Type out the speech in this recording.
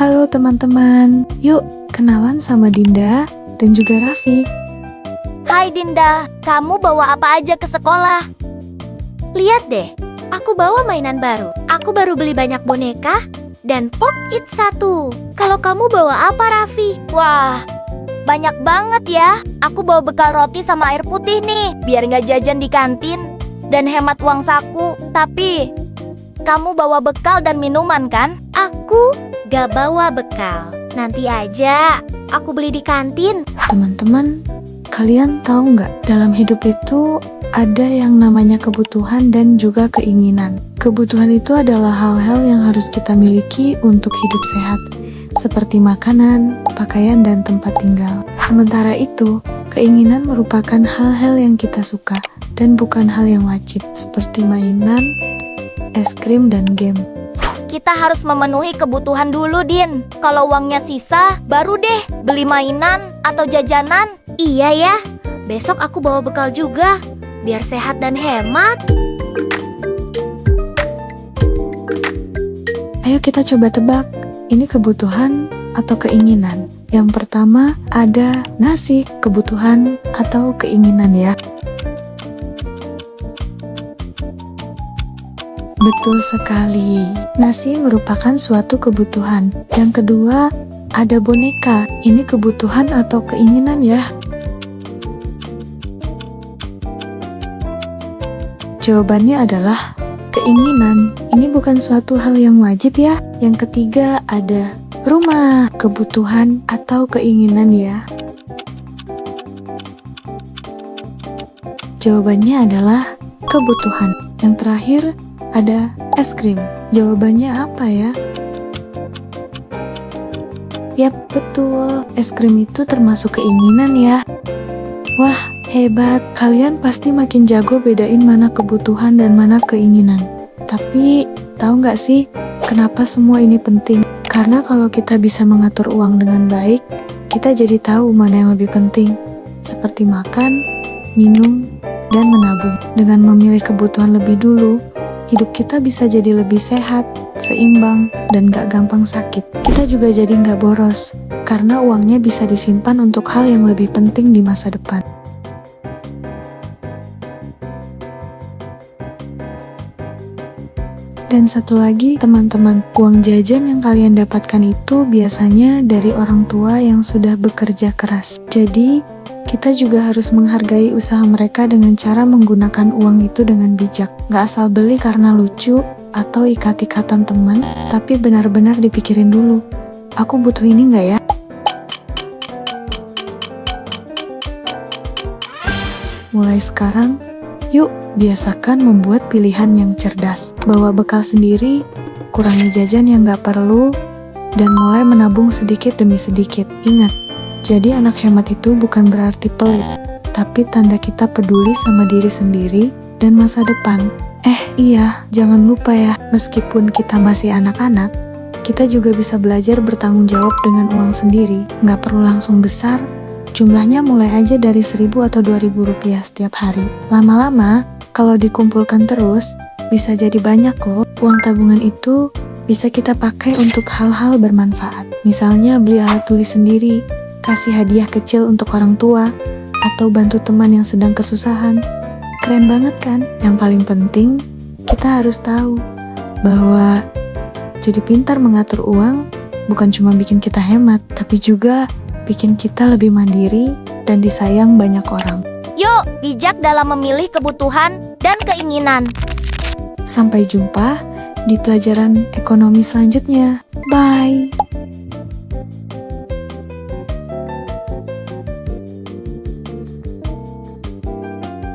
Halo teman-teman, yuk kenalan sama Dinda dan juga Raffi. Hai Dinda, kamu bawa apa aja ke sekolah? Lihat deh, aku bawa mainan baru. Aku baru beli banyak boneka dan pop-it 1. Kalau kamu bawa apa, Raffi? Wah, banyak banget ya. Aku bawa bekal roti sama air putih nih, biar nggak jajan di kantin dan hemat uang saku. Tapi, kamu bawa bekal dan minuman kan? Aku gak bawa bekal. Nanti aja, aku beli di kantin. Teman-teman, kalian tahu nggak, dalam hidup itu ada yang namanya kebutuhan dan juga keinginan. Kebutuhan itu adalah hal-hal yang harus kita miliki untuk hidup sehat, seperti makanan, pakaian, dan tempat tinggal. Sementara itu, keinginan merupakan hal-hal yang kita suka dan bukan hal yang wajib, seperti mainan, es krim, dan game. Kita harus memenuhi kebutuhan dulu, Din. Kalau uangnya sisa, baru deh beli mainan atau jajanan. Iya ya, besok aku bawa bekal juga, biar sehat dan hemat. Ayo kita coba tebak, ini kebutuhan atau keinginan? Yang pertama ada nasi, kebutuhan atau keinginan ya? Betul sekali, nasi merupakan suatu kebutuhan. Yang kedua ada boneka, ini kebutuhan atau keinginan ya? Jawabannya adalah keinginan. Ini bukan suatu hal yang wajib ya. Yang ketiga ada rumah, kebutuhan atau keinginan ya. Jawabannya adalah kebutuhan. Yang terakhir ada es krim. Jawabannya apa ya? Yap, betul. Es krim itu termasuk keinginan ya. Wah, hebat. Kalian pasti makin jago bedain mana kebutuhan dan mana keinginan. Tapi, tahu nggak sih, kenapa semua ini penting? Karena kalau kita bisa mengatur uang dengan baik, kita jadi tahu mana yang lebih penting. Seperti makan, minum, dan menabung. Dengan memilih kebutuhan lebih dulu, hidup kita bisa jadi lebih sehat, seimbang, dan gak gampang sakit. Kita juga jadi gak boros, karena uangnya bisa disimpan untuk hal yang lebih penting di masa depan. Dan satu lagi, teman-teman, uang jajan yang kalian dapatkan itu biasanya dari orang tua yang sudah bekerja keras. Jadi, kita juga harus menghargai usaha mereka dengan cara menggunakan uang itu dengan bijak. Gak asal beli karena lucu atau ikat-ikatan teman, tapi benar-benar dipikirin dulu. Aku butuh ini gak ya? Mulai sekarang, yuk biasakan membuat pilihan yang cerdas. Bawa bekal sendiri, kurangi jajan yang gak perlu, dan mulai menabung sedikit demi sedikit. Ingat, jadi anak hemat itu bukan berarti pelit, tapi tanda kita peduli sama diri sendiri dan masa depan. Iya, jangan lupa ya, meskipun kita masih anak-anak, kita juga bisa belajar bertanggung jawab dengan uang sendiri. Nggak perlu langsung besar, jumlahnya mulai aja dari 1.000 atau 2.000 rupiah setiap hari. Lama-lama, kalau dikumpulkan terus, bisa jadi banyak loh. Uang tabungan itu bisa kita pakai untuk hal-hal bermanfaat. Misalnya beli alat tulis sendiri, kasih hadiah kecil untuk orang tua, atau bantu teman yang sedang kesusahan. Keren banget kan? Yang paling penting, kita harus tahu bahwa jadi pintar mengatur uang bukan cuma bikin kita hemat, tapi juga bikin kita lebih mandiri dan disayang banyak orang. Yuk, bijak dalam memilih kebutuhan dan keinginan. Sampai jumpa di pelajaran ekonomi selanjutnya. Bye!